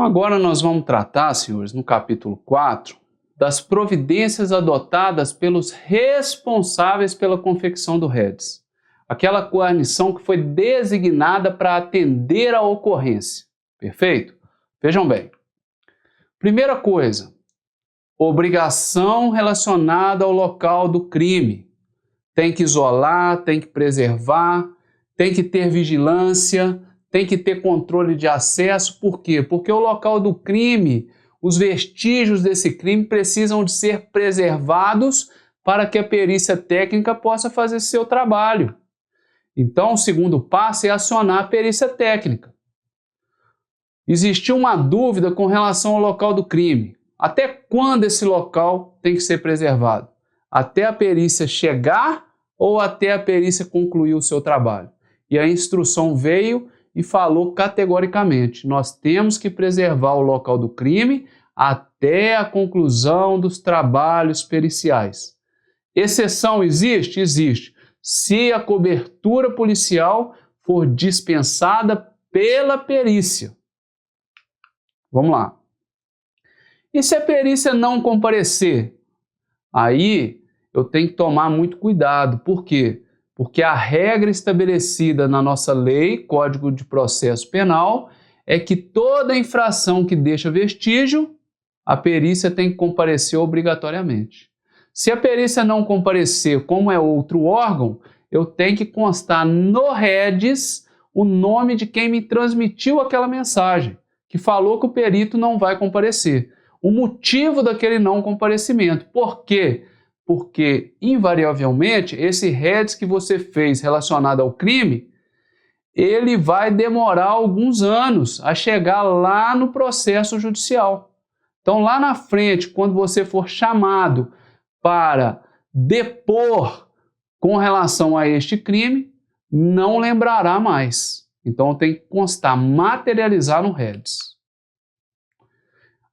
Então agora nós vamos tratar, senhores, no capítulo 4, das providências adotadas pelos responsáveis pela confecção do REDS. Aquela guarnição que foi designada para atender à ocorrência. Perfeito? Vejam bem. Primeira coisa, obrigação relacionada ao local do crime. Tem que isolar, tem que preservar, tem que ter vigilância, tem que ter controle de acesso. Por quê? Porque o local do crime, os vestígios desse crime precisam de ser preservados para que a perícia técnica possa fazer seu trabalho. Então, o segundo passo é acionar a perícia técnica. Existiu uma dúvida com relação ao local do crime. Até quando esse local tem que ser preservado? Até a perícia chegar ou até a perícia concluir o seu trabalho? E a instrução veio e falou categoricamente: nós temos que preservar o local do crime até a conclusão dos trabalhos periciais. Exceção existe? Existe. Se a cobertura policial for dispensada pela perícia. Vamos lá. E se a perícia não comparecer? Aí eu tenho que tomar muito cuidado. Por quê? Porque a regra estabelecida na nossa lei, Código de Processo Penal, é que toda infração que deixa vestígio, a perícia tem que comparecer obrigatoriamente. Se a perícia não comparecer, como é outro órgão, eu tenho que constar no REDS o nome de quem me transmitiu aquela mensagem, que falou que o perito não vai comparecer. O motivo daquele não comparecimento. Por quê? Porque, invariavelmente, esse REDS que você fez relacionado ao crime, ele vai demorar alguns anos a chegar lá no processo judicial. Então, lá na frente, quando você for chamado para depor com relação a este crime, não lembrará mais. Então, tem que constar, materializar no REDS.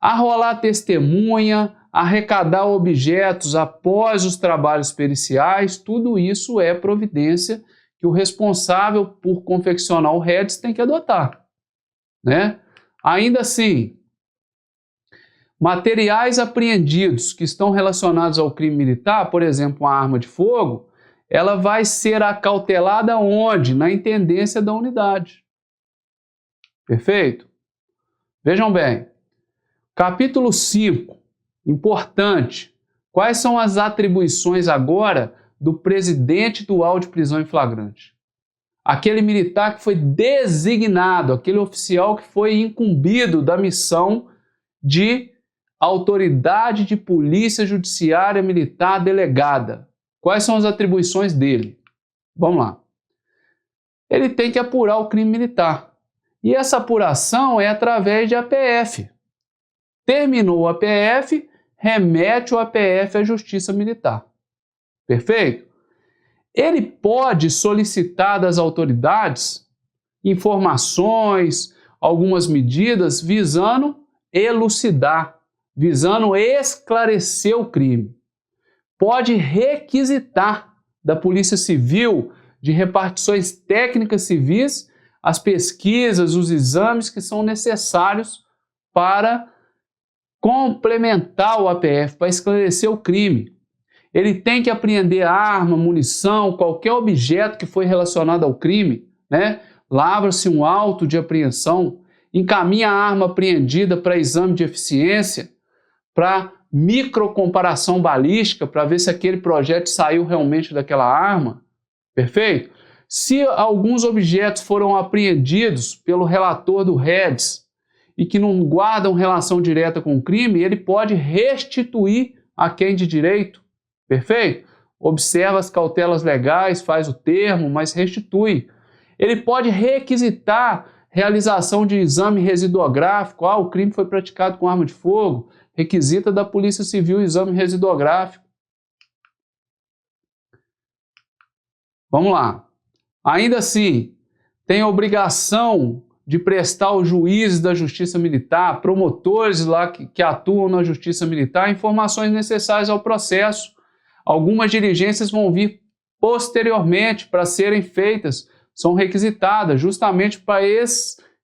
Arrolar testemunha, arrecadar objetos após os trabalhos periciais, tudo isso é providência que o responsável por confeccionar o REDS tem que adotar, né? Ainda assim, materiais apreendidos que estão relacionados ao crime militar, por exemplo, uma arma de fogo, ela vai ser acautelada onde? Na intendência da unidade. Perfeito? Vejam bem, capítulo 5, importante. Quais são as atribuições agora do presidente do auto de prisão em flagrante? Aquele militar que foi designado, aquele oficial que foi incumbido da missão de autoridade de polícia judiciária militar delegada. Quais são as atribuições dele? Vamos lá. Ele tem que apurar o crime militar. E essa apuração é através de APF. Terminou o APF, remete o APF à Justiça Militar. Perfeito? Ele pode solicitar das autoridades informações, algumas medidas visando elucidar, visando esclarecer o crime. Pode requisitar da Polícia Civil, de repartições técnicas civis, as pesquisas, os exames que são necessários para complementar o APF, para esclarecer o crime. Ele tem que apreender arma, munição, qualquer objeto que foi relacionado ao crime, né? Lavra-se um auto de apreensão, encaminha a arma apreendida para exame de eficiência, para microcomparação balística, para ver se aquele projétil saiu realmente daquela arma. Perfeito? Se alguns objetos foram apreendidos pelo relator do REDS e que não guardam relação direta com o crime, ele pode restituir a quem de direito. Perfeito? Observa as cautelas legais, faz o termo, mas restitui. Ele pode requisitar realização de exame residuográfico. O crime foi praticado com arma de fogo. Requisita da Polícia Civil o exame residuográfico. Vamos lá. Ainda assim, tem a obrigação de prestar aos juízes da Justiça Militar, promotores lá que atuam na Justiça Militar, informações necessárias ao processo. Algumas diligências vão vir posteriormente para serem feitas, são requisitadas justamente para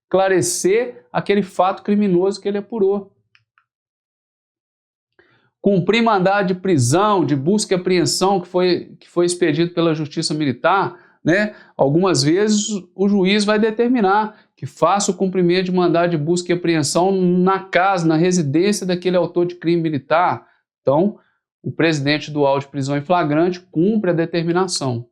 esclarecer aquele fato criminoso que ele apurou. Cumprir mandado de prisão, de busca e apreensão que foi expedido pela Justiça Militar, né? Algumas vezes o juiz vai determinar que faça o cumprimento de mandado de busca e apreensão na casa, na residência daquele autor de crime militar. Então, o presidente do auto de prisão em flagrante cumpre a determinação.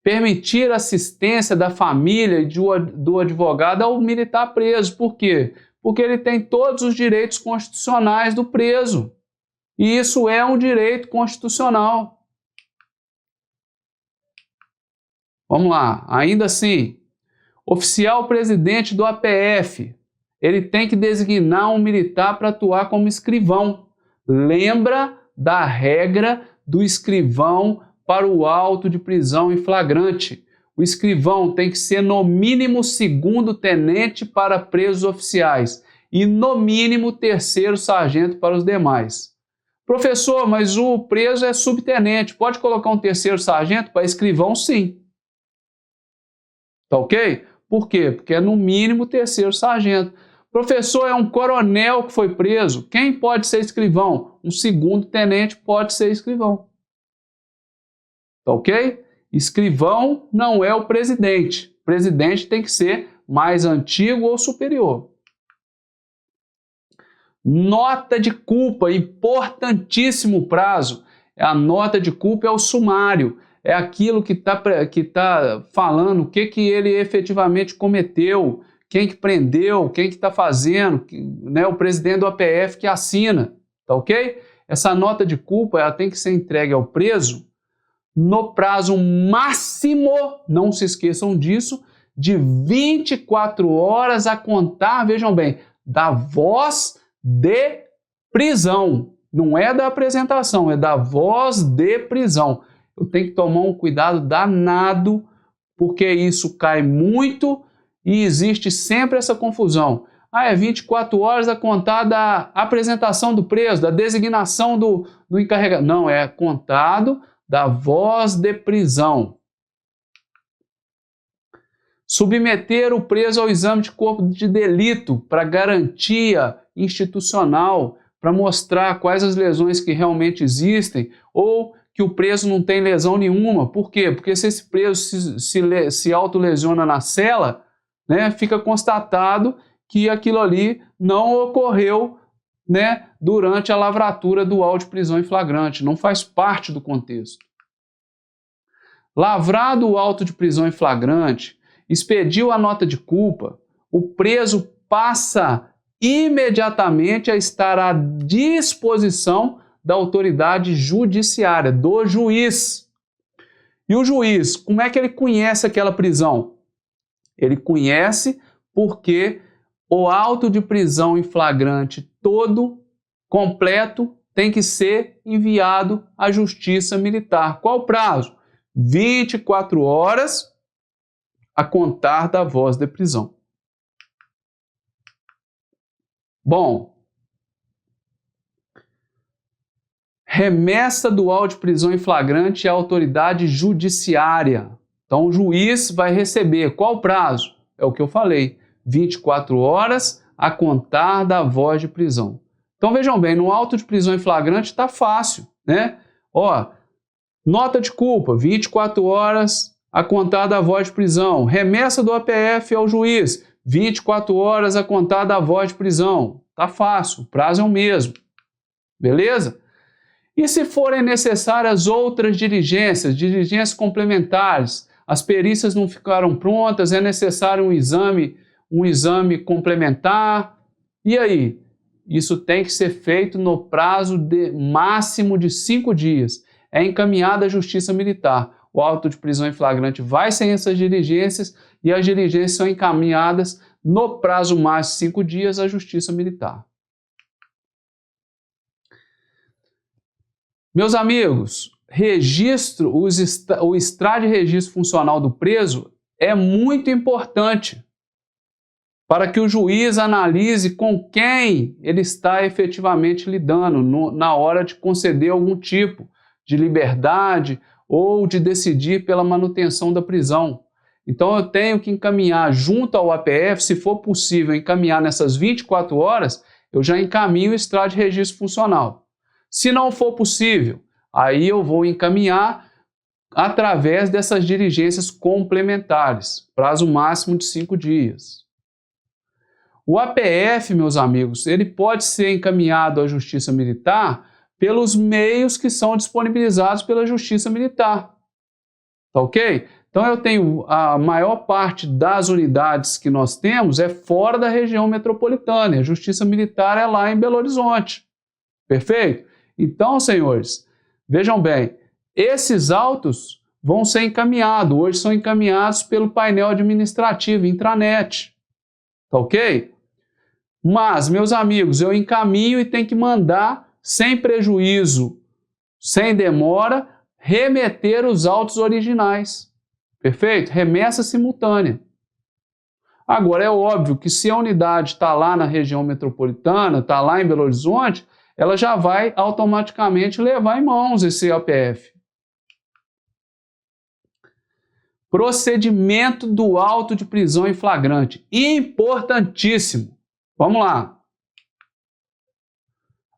Permitir assistência da família e do advogado ao militar preso. Por quê? Porque ele tem todos os direitos constitucionais do preso. E isso é um direito constitucional. Vamos lá, ainda assim, oficial presidente do APF, ele tem que designar um militar para atuar como escrivão. Lembra da regra do escrivão para o auto de prisão em flagrante. O escrivão tem que ser no mínimo segundo tenente para presos oficiais e no mínimo terceiro sargento para os demais. Professor, mas o preso é subtenente, pode colocar um terceiro sargento para escrivão? Sim. Tá ok? Por quê? Porque é no mínimo terceiro sargento. Professor, é um coronel que foi preso. Quem pode ser escrivão? Um segundo tenente pode ser escrivão. Tá ok? Escrivão não é o presidente. O presidente tem que ser mais antigo ou superior. Nota de culpa, importantíssimo prazo. A nota de culpa é o sumário. É aquilo que tá falando o que ele efetivamente cometeu, quem que prendeu, quem que está fazendo, né, o presidente do APF que assina, tá ok? Essa nota de culpa ela tem que ser entregue ao preso no prazo máximo, não se esqueçam disso, de 24 horas a contar, vejam bem, da voz de prisão. Não é da apresentação, é da voz de prisão. Eu tenho que tomar um cuidado danado, porque isso cai muito e existe sempre essa confusão. É 24 horas a contar da apresentação do preso, da designação do encarregado. Não, é contado da voz de prisão. Submeter o preso ao exame de corpo de delito para garantia institucional, para mostrar quais as lesões que realmente existem ou que o preso não tem lesão nenhuma. Por quê? Porque se esse preso se autolesiona na cela, né, fica constatado que aquilo ali não ocorreu, né, durante a lavratura do auto de prisão em flagrante, não faz parte do contexto. Lavrado o auto de prisão em flagrante, expediu a nota de culpa, o preso passa imediatamente a estar à disposição da autoridade judiciária, do juiz. E o juiz, como é que ele conhece aquela prisão? Ele conhece porque o auto de prisão em flagrante todo, completo, tem que ser enviado à Justiça Militar. Qual o prazo? 24 horas a contar da voz de prisão. Bom, remessa do auto de prisão em flagrante à autoridade judiciária. Então, o juiz vai receber. Qual o prazo? É o que eu falei, 24 horas a contar da voz de prisão. Então, vejam bem, no auto de prisão em flagrante está fácil, né? Ó, nota de culpa, 24 horas a contar da voz de prisão. Remessa do APF ao juiz, 24 horas a contar da voz de prisão. Tá fácil, o prazo é o mesmo. Beleza? E se forem necessárias outras diligências complementares, as perícias não ficaram prontas, é necessário um exame complementar, e aí? Isso tem que ser feito no prazo máximo de 5 dias. É encaminhado à Justiça Militar. O auto de prisão em flagrante vai sem essas diligências e as diligências são encaminhadas no prazo máximo de 5 dias à Justiça Militar. Meus amigos, o extrato de registro funcional do preso é muito importante para que o juiz analise com quem ele está efetivamente lidando na hora de conceder algum tipo de liberdade ou de decidir pela manutenção da prisão. Então eu tenho que encaminhar junto ao APF, se for possível encaminhar nessas 24 horas, eu já encaminho o extrato de registro funcional. Se não for possível, aí eu vou encaminhar através dessas diligências complementares, prazo máximo de 5 dias. O APF, meus amigos, ele pode ser encaminhado à Justiça Militar pelos meios que são disponibilizados pela Justiça Militar. Tá ok? Então eu tenho a maior parte das unidades que nós temos é fora da região metropolitana. A Justiça Militar é lá em Belo Horizonte. Perfeito? Então, senhores, vejam bem, esses autos vão ser encaminhados. Hoje são encaminhados pelo painel administrativo, intranet. Tá ok? Mas, meus amigos, eu encaminho e tenho que mandar sem prejuízo, sem demora, remeter os autos originais. Perfeito? Remessa simultânea. Agora, é óbvio que se a unidade está lá na região metropolitana, está lá em Belo Horizonte, ela já vai automaticamente levar em mãos esse APF. Procedimento do auto de prisão em flagrante. Importantíssimo. Vamos lá.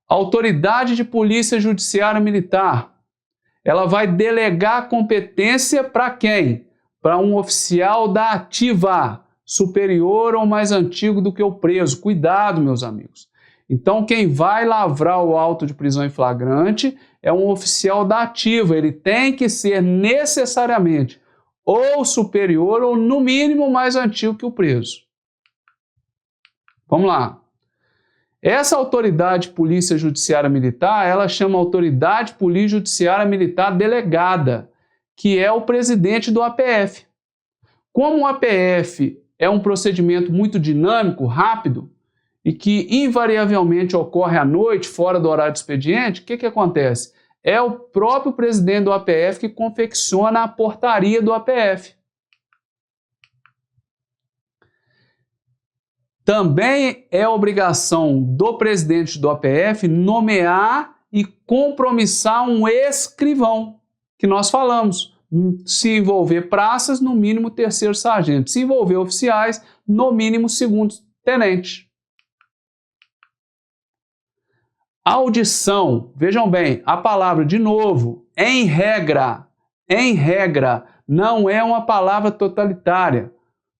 Autoridade de Polícia Judiciária Militar. Ela vai delegar a competência para quem? Para um oficial da ativa, superior ou mais antigo do que o preso. Cuidado, meus amigos. Então, quem vai lavrar o auto de prisão em flagrante é um oficial da ativa. Ele tem que ser necessariamente ou superior ou, no mínimo, mais antigo que o preso. Vamos lá. Essa autoridade de Polícia Judiciária Militar, ela chama Autoridade Polícia Judiciária Militar Delegada, que é o presidente do APF. Como o APF é um procedimento muito dinâmico, rápido, e que invariavelmente ocorre à noite, fora do horário de expediente, o que acontece? É o próprio presidente do APF que confecciona a portaria do APF. Também é obrigação do presidente do APF nomear e compromissar um escrivão, que nós falamos. Se envolver praças, no mínimo terceiro sargento. Se envolver oficiais, no mínimo segundo tenente. Audição, vejam bem, a palavra, de novo, em regra, não é uma palavra totalitária,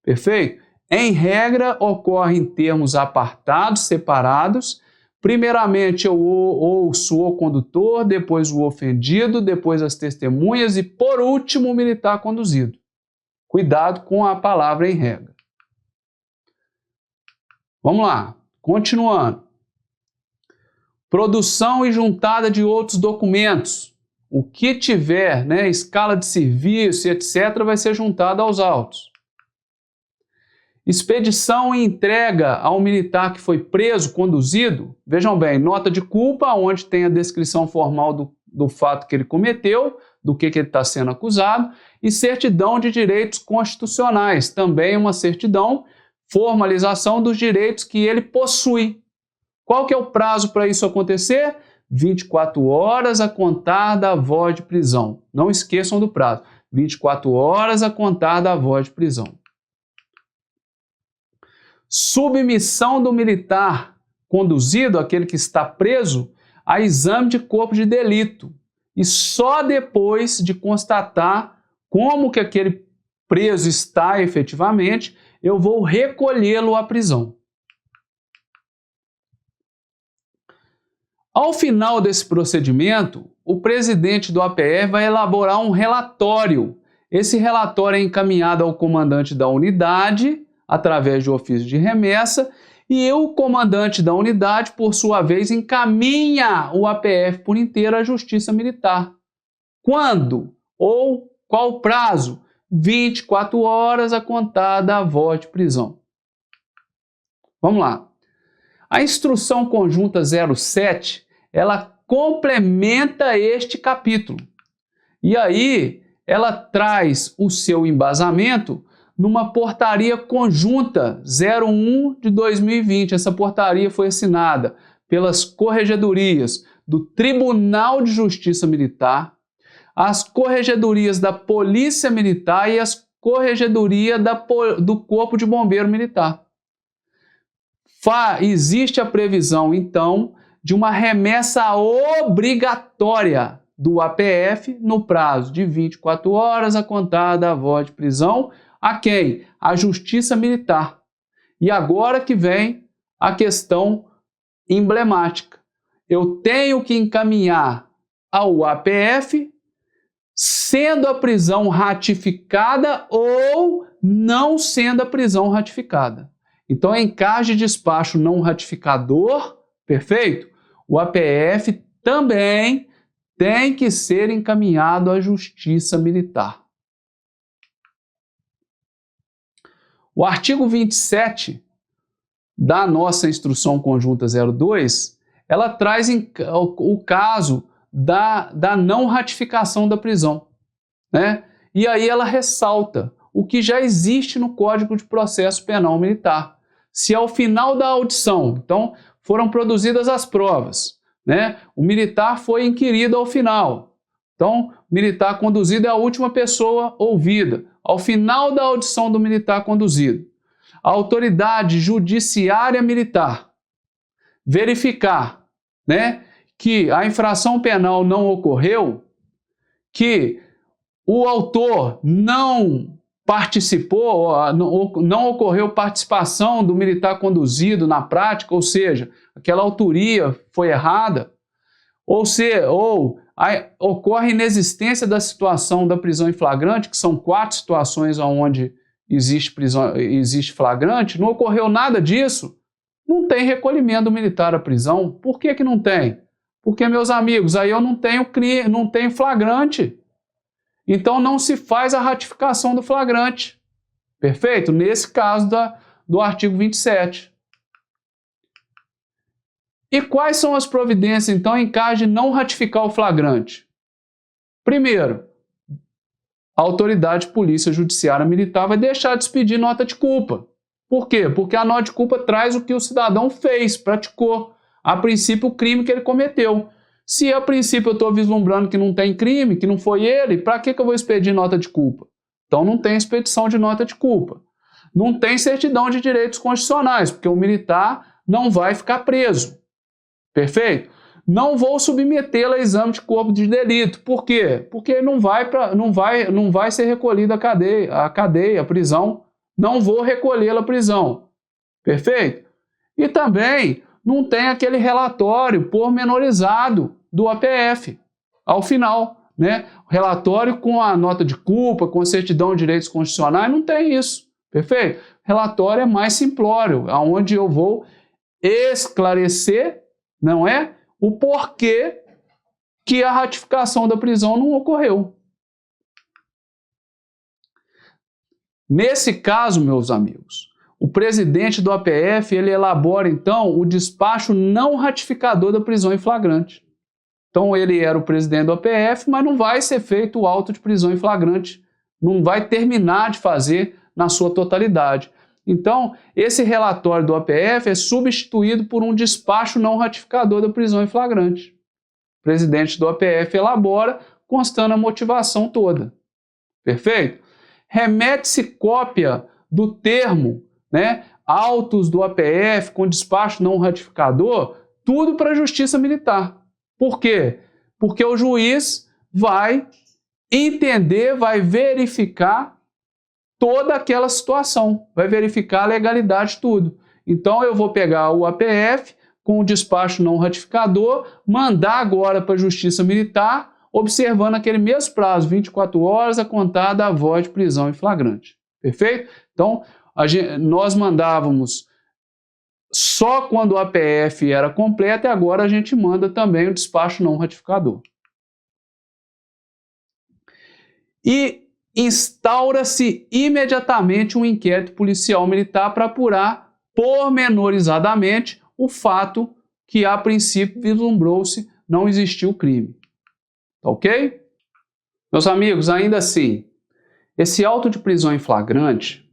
perfeito? Em regra, ocorre em termos apartados, separados. Primeiramente, eu ouço o condutor, depois o ofendido, depois as testemunhas e, por último, o militar conduzido. Cuidado com a palavra em regra. Vamos lá, continuando. Produção e juntada de outros documentos. O que tiver, escala de serviço e etc., vai ser juntado aos autos. Expedição e entrega ao militar que foi preso, conduzido. Vejam bem, nota de culpa, onde tem a descrição formal do fato que ele cometeu, do que ele está sendo acusado, e certidão de direitos constitucionais, também uma certidão, formalização dos direitos que ele possui. Qual que é o prazo para isso acontecer? 24 horas a contar da voz de prisão. Não esqueçam do prazo. 24 horas a contar da voz de prisão. Submissão do militar conduzido, aquele que está preso, a exame de corpo de delito. E só depois de constatar como que aquele preso está efetivamente, eu vou recolhê-lo à prisão. Ao final desse procedimento, o presidente do APF vai elaborar um relatório. Esse relatório é encaminhado ao comandante da unidade, através de ofício de remessa, e o comandante da unidade, por sua vez, encaminha o APF por inteiro à Justiça Militar. Quando? Ou qual prazo? 24 horas a contar da voz de prisão. Vamos lá. A Instrução Conjunta 07, ela complementa este capítulo. E aí, ela traz o seu embasamento numa portaria conjunta 01 de 2020. Essa portaria foi assinada pelas corregedorias do Tribunal de Justiça Militar, as corregedorias da Polícia Militar e as Corregedoria do Corpo de Bombeiro Militar. Existe a previsão, então, de uma remessa obrigatória do APF no prazo de 24 horas a contar da voz de prisão a quem? A Justiça Militar. E agora que vem a questão emblemática. Eu tenho que encaminhar ao APF sendo a prisão ratificada ou não sendo a prisão ratificada. Então, em caso de despacho não ratificador, perfeito? O APF também tem que ser encaminhado à Justiça Militar. O artigo 27 da nossa Instrução Conjunta 02, ela traz o caso da não ratificação da prisão, né? E aí ela ressalta o que já existe no Código de Processo Penal Militar. Se ao final da audição, então, foram produzidas as provas, né? O militar foi inquirido ao final. Então, o militar conduzido é a última pessoa ouvida. Ao final da audição do militar conduzido, a autoridade judiciária militar verificar, né, que a infração penal não ocorreu, que o autor não participou, não ocorreu participação do militar conduzido na prática, ou seja, aquela autoria foi errada, ou ocorre inexistência da situação da prisão em flagrante, que são 4 situações onde existe flagrante, não ocorreu nada disso, não tem recolhimento do militar à prisão. Por que que não tem? Porque, meus amigos, aí eu não tenho flagrante. Então não se faz a ratificação do flagrante. Perfeito? Nesse caso do artigo 27. E quais são as providências, então, em caso de não ratificar o flagrante? Primeiro, a autoridade polícia judiciária militar vai deixar de expedir nota de culpa. Por quê? Porque a nota de culpa traz o que o cidadão fez, praticou. A princípio, o crime que ele cometeu. Se a princípio eu estou vislumbrando que não tem crime, que não foi ele, para que eu vou expedir nota de culpa? Então não tem expedição de nota de culpa. Não tem certidão de direitos constitucionais, porque o militar não vai ficar preso. Perfeito? Não vou submetê-lo a exame de corpo de delito. Por quê? Porque não vai ser recolhido a cadeia, a prisão. Não vou recolhê-lo à prisão. Perfeito? E também não tem aquele relatório pormenorizado do APF ao final, né? Relatório com a nota de culpa, com a certidão de direitos constitucionais, não tem isso. Perfeito? Relatório é mais simplório, onde eu vou esclarecer, não é? O porquê que a ratificação da prisão não ocorreu. Nesse caso, meus amigos, o presidente do APF, ele elabora, então, o despacho não ratificador da prisão em flagrante. Então, ele era o presidente do APF, mas não vai ser feito o auto de prisão em flagrante. Não vai terminar de fazer na sua totalidade. Então, esse relatório do APF é substituído por um despacho não ratificador da prisão em flagrante. O presidente do APF elabora, constando a motivação toda. Perfeito? Remete-se cópia do termo, né, autos do APF com despacho não ratificador, tudo para a Justiça Militar. Por quê? Porque o juiz vai entender, vai verificar toda aquela situação, vai verificar a legalidade, tudo. Então eu vou pegar o APF com o despacho não ratificador, mandar agora para a Justiça Militar, observando aquele mesmo prazo, 24 horas, a contar da voz de prisão em flagrante. Perfeito? Então, nós mandávamos só quando o APF era completo e agora a gente manda também o despacho não ratificador. E instaura-se imediatamente um inquérito policial militar para apurar pormenorizadamente o fato que, a princípio, vislumbrou-se não existiu crime. Tá ok? Meus amigos, ainda assim, esse auto de prisão em flagrante,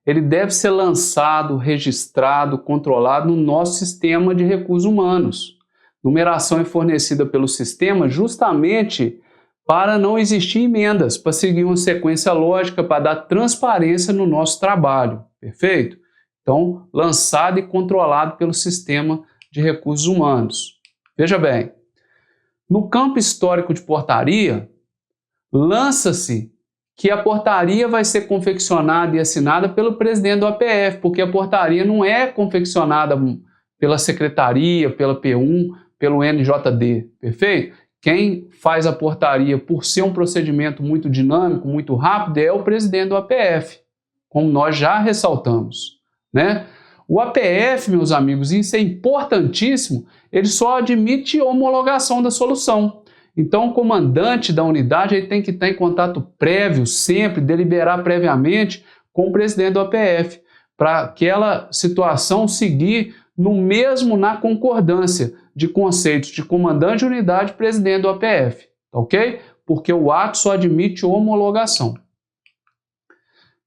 ele deve ser lançado, registrado, controlado no nosso sistema de recursos humanos. Numeração é fornecida pelo sistema justamente para não existir emendas, para seguir uma sequência lógica, para dar transparência no nosso trabalho, perfeito? Então, lançado e controlado pelo sistema de recursos humanos. Veja bem, no campo histórico de portaria, lança-se que a portaria vai ser confeccionada e assinada pelo presidente do APF, porque a portaria não é confeccionada pela secretaria, pela P1, pelo NJD, perfeito? Quem faz a portaria, por ser um procedimento muito dinâmico, muito rápido, é o presidente do APF, como nós já ressaltamos, né? O APF, meus amigos, isso é importantíssimo, ele só admite homologação da solução. Então, o comandante da unidade ele tem que estar em contato prévio, sempre, deliberar previamente com o presidente do APF, para aquela situação seguir na concordância de conceitos de comandante de unidade e presidente do APF, ok? Porque o ato só admite homologação.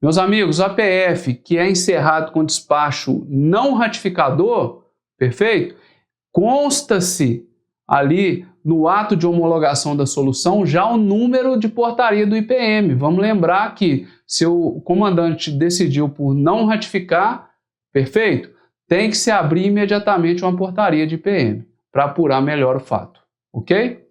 Meus amigos, o APF, que é encerrado com despacho não ratificador, perfeito? Consta-se ali no ato de homologação da solução já o número de portaria do IPM. Vamos lembrar que se o comandante decidiu por não ratificar, perfeito? Tem que se abrir imediatamente uma portaria de IPM para apurar melhor o fato, ok?